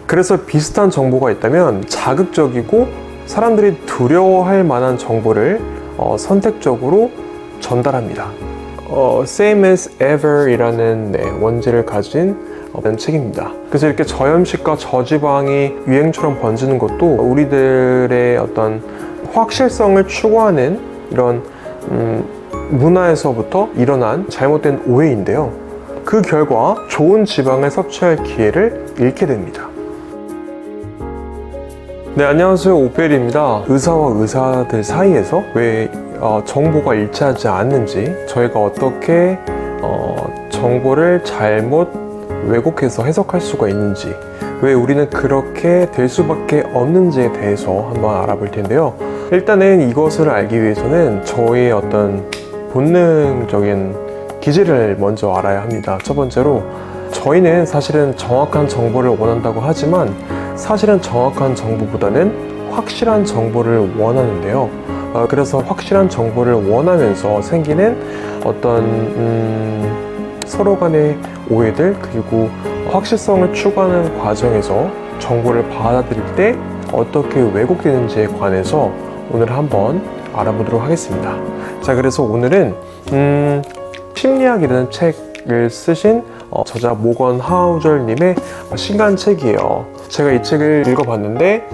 그래서 비슷한 정보가 있다면 자극적이고 사람들이 두려워할 만한 정보를 선택적으로 전달합니다. Same as ever 이라는 원제를 가진 책입니다. 그래서 이렇게 저염식과 저지방이 유행처럼 번지는 것도 우리들의 어떤 확실성을 추구하는 이런 문화에서부터 일어난 잘못된 오해인데요. 그 결과 좋은 지방을 섭취할 기회를 잃게 됩니다. 네, 안녕하세요. 오펠입니다. 의사와 의사들 사이에서 왜 정보가 일치하지 않는지, 저희가 어떻게 정보를 잘못 왜곡해서 해석할 수가 있는지, 왜 우리는 그렇게 될 수밖에 없는지에 대해서 한번 알아볼 텐데요. 일단은 이것을 알기 위해서는 저희의 어떤 본능적인 기질을 먼저 알아야 합니다. 첫 번째로, 저희는 사실은 정확한 정보를 원한다고 하지만 사실은 정확한 정보보다는 확실한 정보를 원하는데요. 그래서 확실한 정보를 원하면서 생기는 어떤 서로 간의 오해들, 그리고 확실성을 추구하는 과정에서 정보를 받아들일 때 어떻게 왜곡되는지에 관해서 오늘 한번 알아보도록 하겠습니다. 자, 그래서 오늘은 심리학이라는 책을 쓰신 저자 모건 하우절님의 신간 책이에요. 제가 이 책을 읽어봤는데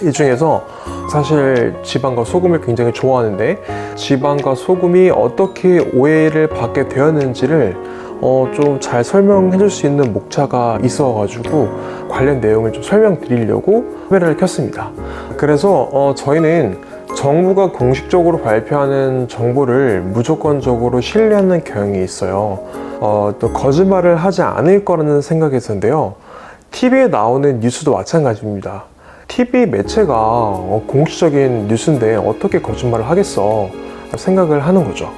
이 중에서 사실 지방과 소금을 굉장히 좋아하는데 지방과 소금이 어떻게 오해를 받게 되었는지를 좀 잘 설명해 줄 수 있는 목차가 있어가지고 관련 내용을 좀 설명드리려고 카메라를 켰습니다. 그래서 저희는 정부가 공식적으로 발표하는 정보를 무조건적으로 신뢰하는 경향이 있어요. 또 거짓말을 하지 않을 거라는 생각에서인데요. TV에 나오는 뉴스도 마찬가지입니다. TV 매체가 공식적인 뉴스인데 어떻게 거짓말을 하겠어 생각을 하는 거죠.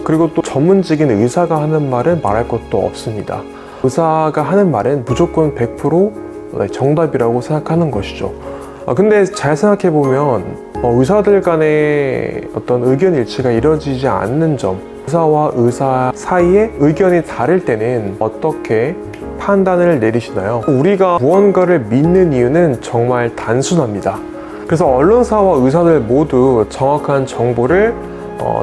그리고 또 전문직인 의사가 하는 말은 말할 것도 없습니다. 의사가 하는 말은 무조건 100% 정답이라고 생각하는 것이죠. 근데 잘 생각해보면 의사들 간의 어떤 의견 일치가 이루어지지 않는 점, 의사와 의사 사이에 의견이 다를 때는 어떻게 판단을 내리시나요? 우리가 무언가를 믿는 이유는 정말 단순합니다. 그래서 언론사와 의사들 모두 정확한 정보를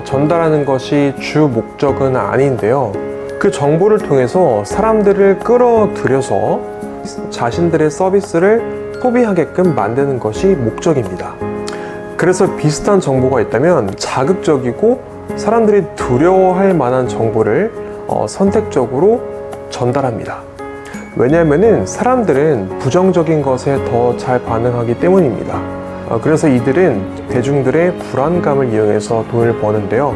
전달하는 것이 주 목적은 아닌데요. 그 정보를 통해서 사람들을 끌어들여서 자신들의 서비스를 소비하게끔 만드는 것이 목적입니다. 그래서 비슷한 정보가 있다면 자극적이고 사람들이 두려워할 만한 정보를 선택적으로 전달합니다. 왜냐하면 사람들은 부정적인 것에 더 잘 반응하기 때문입니다. 그래서 이들은 대중들의 불안감을 이용해서 돈을 버는데요.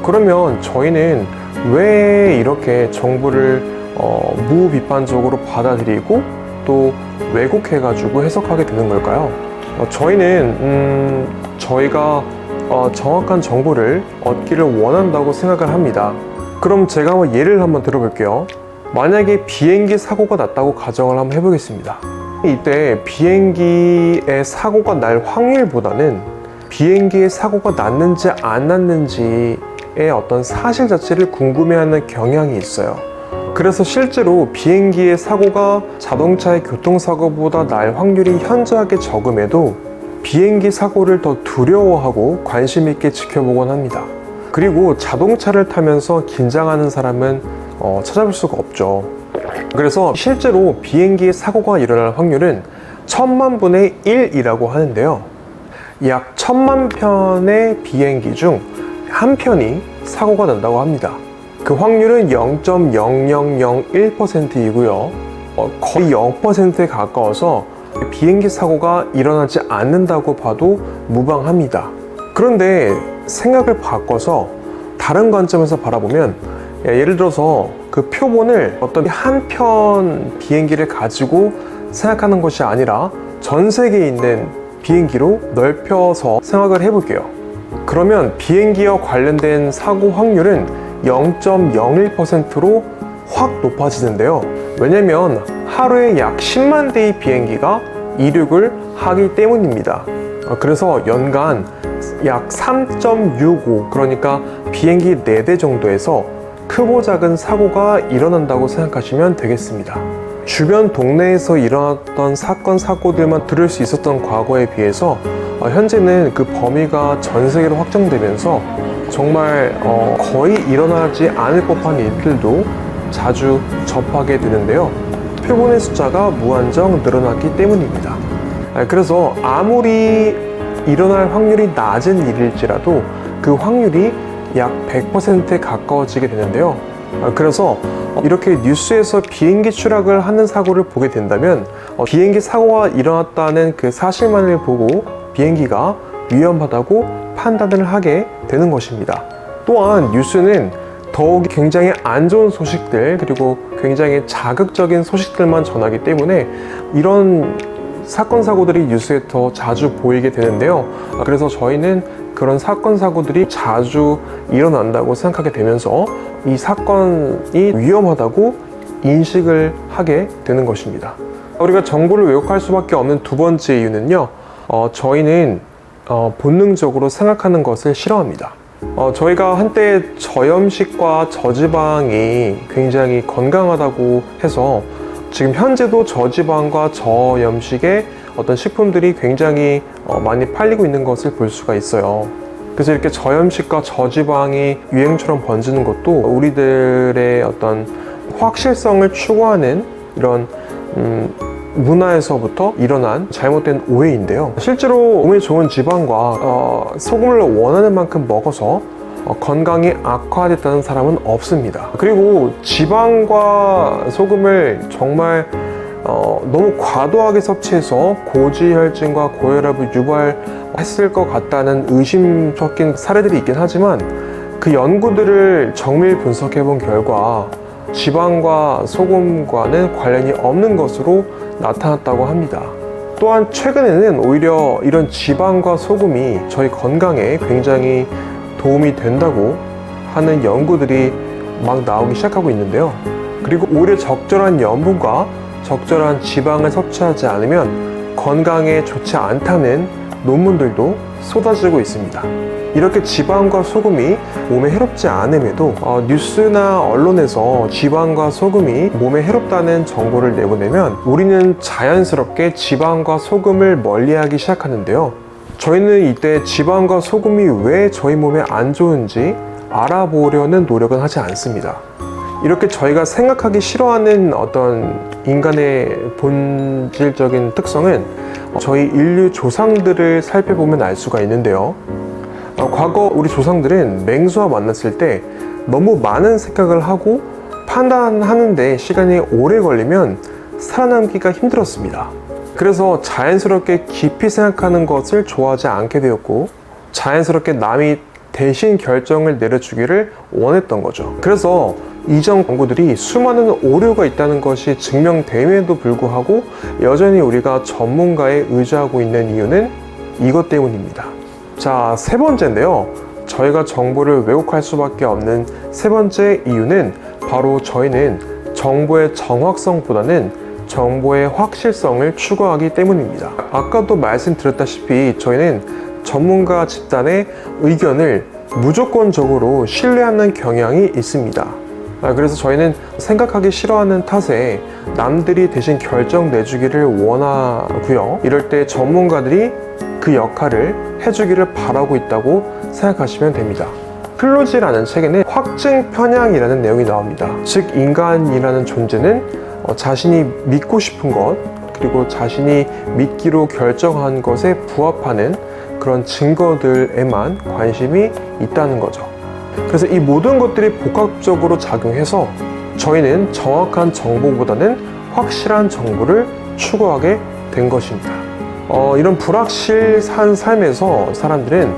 그러면 저희는 왜 이렇게 정보를 무비판적으로 받아들이고 또 왜곡해가지고 해석하게 되는 걸까요? 저희는 저희가 정확한 정보를 얻기를 원한다고 생각을 합니다. 그럼 제가 예를 한번 들어볼게요. 만약에 비행기 사고가 났다고 가정을 한번 해보겠습니다. 이때 비행기의 사고가 날 확률보다는 비행기의 사고가 났는지 안 났는지의 어떤 사실 자체를 궁금해하는 경향이 있어요. 그래서 실제로 비행기의 사고가 자동차의 교통사고보다 날 확률이 현저하게 적음에도 비행기 사고를 더 두려워하고 관심 있게 지켜보곤 합니다. 그리고 자동차를 타면서 긴장하는 사람은 찾아볼 수가 없죠. 그래서 실제로 비행기의 사고가 일어날 확률은 1000만 분의 1이라고 하는데요. 약 1000만 편의 비행기 중 한 편이 사고가 난다고 합니다. 그 확률은 0.0001%이고요. 거의 0%에 가까워서 비행기 사고가 일어나지 않는다고 봐도 무방합니다. 그런데 생각을 바꿔서 다른 관점에서 바라보면, 예를 들어서 그 표본을 어떤 한 편 비행기를 가지고 생각하는 것이 아니라 전 세계에 있는 비행기로 넓혀서 생각을 해볼게요. 그러면 비행기와 관련된 사고 확률은 0.01%로 확 높아지는데요. 왜냐면 하루에 약 10만 대의 비행기가 이륙을 하기 때문입니다. 그래서 연간 약 3.65, 그러니까 비행기 4대 정도에서 크고 작은 사고가 일어난다고 생각하시면 되겠습니다. 주변 동네에서 일어났던 사건, 사고들만 들을 수 있었던 과거에 비해서 현재는 그 범위가 전 세계로 확장되면서 정말 거의 일어나지 않을 법한 일들도 자주 접하게 되는데요. 표본의 숫자가 무한정 늘어났기 때문입니다. 그래서 아무리 일어날 확률이 낮은 일일지라도 그 확률이 약 100%에 가까워지게 되는데요. 그래서 이렇게 뉴스에서 비행기 추락을 하는 사고를 보게 된다면 비행기 사고가 일어났다는 그 사실만을 보고 비행기가 위험하다고 판단을 하게 되는 것입니다. 또한 뉴스는 더욱이 굉장히 안 좋은 소식들 그리고 굉장히 자극적인 소식들만 전하기 때문에 이런 사건 사고들이 뉴스에 더 자주 보이게 되는데요. 그래서 저희는 그런 사건 사고들이 자주 일어난다고 생각하게 되면서 이 사건이 위험하다고 인식을 하게 되는 것입니다. 우리가 정보를 왜곡할 수밖에 없는 두 번째 이유는요, 저희는 본능적으로 생각하는 것을 싫어합니다. 저희가 한때 저염식과 저지방이 굉장히 건강하다고 해서 지금 현재도 저지방과 저염식의 어떤 식품들이 굉장히 많이 팔리고 있는 것을 볼 수가 있어요. 그래서 이렇게 저염식과 저지방이 유행처럼 번지는 것도 우리들의 어떤 확실성을 추구하는 이런 문화에서부터 일어난 잘못된 오해인데요. 실제로 몸에 좋은 지방과 소금을 원하는 만큼 먹어서 건강이 악화됐다는 사람은 없습니다. 그리고 지방과 소금을 정말 너무 과도하게 섭취해서 고지혈증과 고혈압을 유발했을 것 같다는 의심 섞인 사례들이 있긴 하지만 그 연구들을 정밀 분석해 본 결과 지방과 소금과는 관련이 없는 것으로 나타났다고 합니다. 또한 최근에는 오히려 이런 지방과 소금이 저희 건강에 굉장히 도움이 된다고 하는 연구들이 막 나오기 시작하고 있는데요. 그리고 오히려 적절한 염분과 적절한 지방을 섭취하지 않으면 건강에 좋지 않다는 논문들도 쏟아지고 있습니다. 이렇게 지방과 소금이 몸에 해롭지 않음에도 뉴스나 언론에서 지방과 소금이 몸에 해롭다는 정보를 내보내면 우리는 자연스럽게 지방과 소금을 멀리하기 시작하는데요. 저희는 이때 지방과 소금이 왜 저희 몸에 안 좋은지 알아보려는 노력은 하지 않습니다. 이렇게 저희가 생각하기 싫어하는 어떤 인간의 본질적인 특성은 저희 인류 조상들을 살펴보면 알 수가 있는데요. 과거 우리 조상들은 맹수와 만났을 때 너무 많은 생각을 하고 판단하는데 시간이 오래 걸리면 살아남기가 힘들었습니다. 그래서 자연스럽게 깊이 생각하는 것을 좋아하지 않게 되었고 자연스럽게 남이 대신 결정을 내려주기를 원했던 거죠. 그래서 이전 연구들이 수많은 오류가 있다는 것이 증명됨에도 불구하고 여전히 우리가 전문가에 의지하고 있는 이유는 이것 때문입니다. 자, 세 번째인데요. 저희가 정보를 왜곡할 수밖에 없는 세 번째 이유는 바로 저희는 정보의 정확성보다는 정보의 확실성을 추구하기 때문입니다. 아까도 말씀드렸다시피 저희는 전문가 집단의 의견을 무조건적으로 신뢰하는 경향이 있습니다. 그래서 저희는 생각하기 싫어하는 탓에 남들이 대신 결정 내주기를 원하고요. 이럴 때 전문가들이 그 역할을 해주기를 바라고 있다고 생각하시면 됩니다. 클로지라는 책에는 확증 편향이라는 내용이 나옵니다. 즉 인간이라는 존재는 자신이 믿고 싶은 것 그리고 자신이 믿기로 결정한 것에 부합하는 그런 증거들에만 관심이 있다는 거죠. 그래서 이 모든 것들이 복합적으로 작용해서 저희는 정확한 정보보다는 확실한 정보를 추구하게 된 것입니다. 이런 불확실한 삶에서 사람들은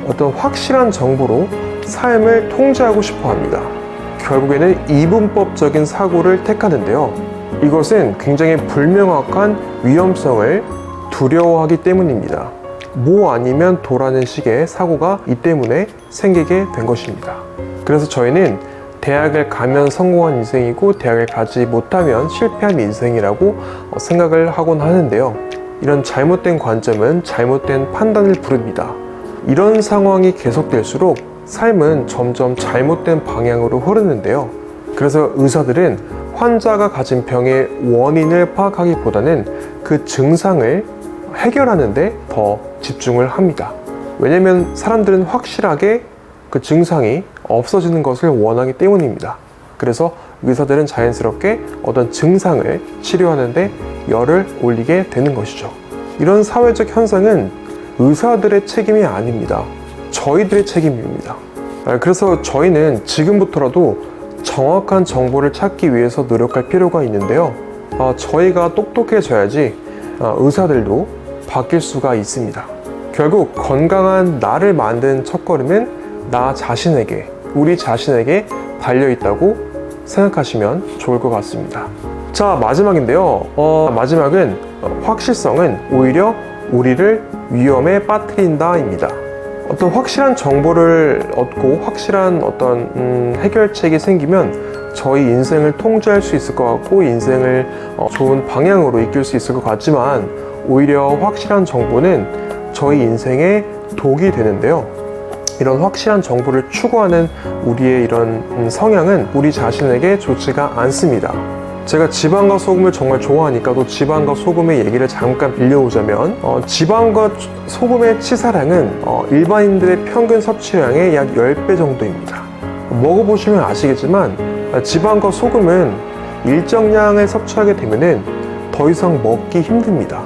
어떤 확실한 정보로 삶을 통제하고 싶어 합니다. 결국에는 이분법적인 사고를 택하는데요. 이것은 굉장히 불명확한 위험성을 두려워하기 때문입니다. 뭐 아니면 도라는 식의 사고가 이 때문에 생기게 된 것입니다. 그래서 저희는 대학을 가면 성공한 인생이고 대학을 가지 못하면 실패한 인생이라고 생각을 하곤 하는데요. 이런 잘못된 관점은 잘못된 판단을 부릅니다. 이런 상황이 계속될수록 삶은 점점 잘못된 방향으로 흐르는데요. 그래서 의사들은 환자가 가진 병의 원인을 파악하기보다는 그 증상을 해결하는 데 더 집중을 합니다. 왜냐면 사람들은 확실하게 그 증상이 없어지는 것을 원하기 때문입니다. 그래서 의사들은 자연스럽게 어떤 증상을 치료하는데 열을 올리게 되는 것이죠. 이런 사회적 현상은 의사들의 책임이 아닙니다. 저희들의 책임입니다. 그래서 저희는 지금부터라도 정확한 정보를 찾기 위해서 노력할 필요가 있는데요. 저희가 똑똑해져야지 의사들도 바뀔 수가 있습니다. 결국 건강한 나를 만든 첫걸음은 나 자신에게, 우리 자신에게 달려있다고 생각하시면 좋을 것 같습니다. 자, 마지막인데요. 마지막은 확실성은 오히려 우리를 위험에 빠뜨린다입니다. 어떤 확실한 정보를 얻고 확실한 어떤 해결책이 생기면 저희 인생을 통제할 수 있을 것 같고 인생을 좋은 방향으로 이끌 수 있을 것 같지만 오히려 확실한 정보는 저희 인생에 독이 되는데요. 이런 확실한 정보를 추구하는 우리의 이런 성향은 우리 자신에게 좋지가 않습니다. 제가 지방과 소금을 정말 좋아하니까 또 지방과 소금의 얘기를 잠깐 빌려오자면 지방과 소금의 치사량은 일반인들의 평균 섭취량의 약 10배 정도입니다. 먹어보시면 아시겠지만 지방과 소금은 일정량을 섭취하게 되면 더 이상 먹기 힘듭니다.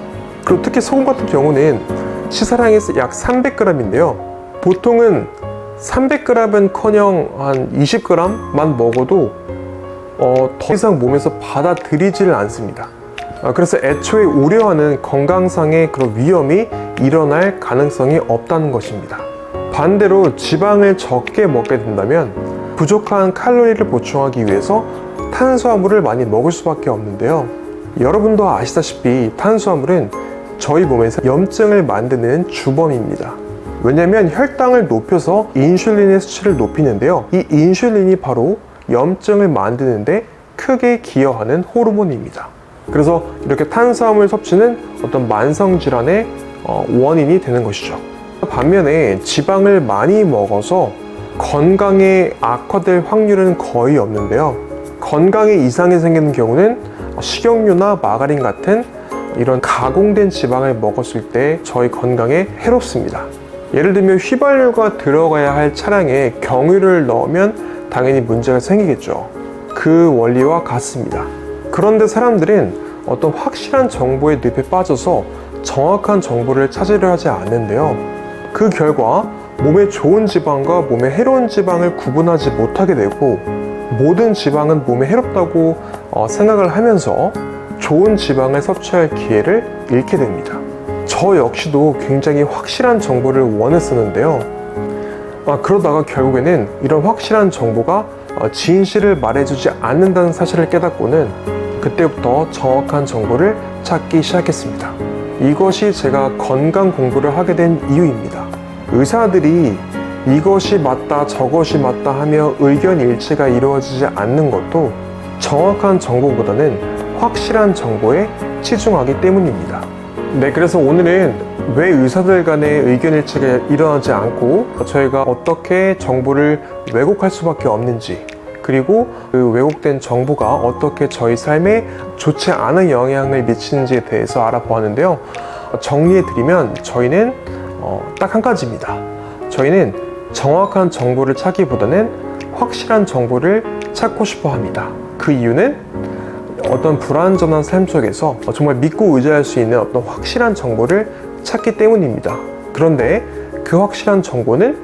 그리고 특히 소금 같은 경우는 치사량이 약 300g인데요. 보통은 300g은커녕 한 20g만 먹어도 더 이상 몸에서 받아들이지를 않습니다. 그래서 애초에 우려하는 건강상의 그런 위험이 일어날 가능성이 없다는 것입니다. 반대로 지방을 적게 먹게 된다면 부족한 칼로리를 보충하기 위해서 탄수화물을 많이 먹을 수밖에 없는데요. 여러분도 아시다시피 탄수화물은 저희 몸에서 염증을 만드는 주범입니다. 왜냐하면 혈당을 높여서 인슐린의 수치를 높이는데요. 이 인슐린이 바로 염증을 만드는데 크게 기여하는 호르몬입니다. 그래서 이렇게 탄수화물 섭취는 어떤 만성질환의 원인이 되는 것이죠. 반면에 지방을 많이 먹어서 건강에 악화될 확률은 거의 없는데요. 건강에 이상이 생기는 경우는 식용유나 마가린 같은 이런 가공된 지방을 먹었을 때 저희 건강에 해롭습니다. 예를 들면 휘발유가 들어가야 할 차량에 경유를 넣으면 당연히 문제가 생기겠죠. 그 원리와 같습니다. 그런데 사람들은 어떤 확실한 정보의 늪에 빠져서 정확한 정보를 찾으려 하지 않는데요. 그 결과 몸에 좋은 지방과 몸에 해로운 지방을 구분하지 못하게 되고 모든 지방은 몸에 해롭다고 생각을 하면서 좋은 지방을 섭취할 기회를 잃게 됩니다. 저 역시도 굉장히 확실한 정보를 원했었는데요. 그러다가 결국에는 이런 확실한 정보가 진실을 말해주지 않는다는 사실을 깨닫고는 그때부터 정확한 정보를 찾기 시작했습니다. 이것이 제가 건강 공부를 하게 된 이유입니다. 의사들이 이것이 맞다 저것이 맞다 하며 의견 일치가 이루어지지 않는 것도 정확한 정보보다는 확실한 정보에 치중하기 때문입니다. 네, 그래서 오늘은 왜 의사들 간의 의견 일치가 일어나지 않고 저희가 어떻게 정보를 왜곡할 수밖에 없는지, 그리고 그 왜곡된 정보가 어떻게 저희 삶에 좋지 않은 영향을 미치는지에 대해서 알아보았는데요. 정리해드리면 저희는 딱 한 가지입니다. 저희는 정확한 정보를 찾기보다는 확실한 정보를 찾고 싶어 합니다. 그 이유는 어떤 불완전한 삶 속에서 정말 믿고 의지할 수 있는 어떤 확실한 정보를 찾기 때문입니다. 그런데 그 확실한 정보는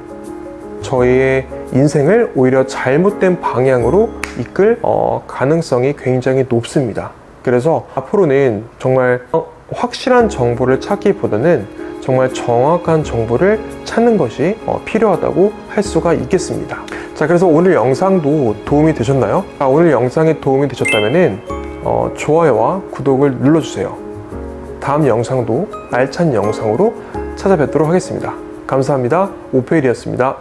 저희의 인생을 오히려 잘못된 방향으로 이끌 가능성이 굉장히 높습니다. 그래서 앞으로는 정말 확실한 정보를 찾기보다는 정말 정확한 정보를 찾는 것이 필요하다고 할 수가 있겠습니다. 자, 그래서 오늘 영상도 도움이 되셨나요? 오늘 영상에 도움이 되셨다면 좋아요와 구독을 눌러주세요. 다음 영상도 알찬 영상으로 찾아뵙도록 하겠습니다. 감사합니다. 오페일이었습니다.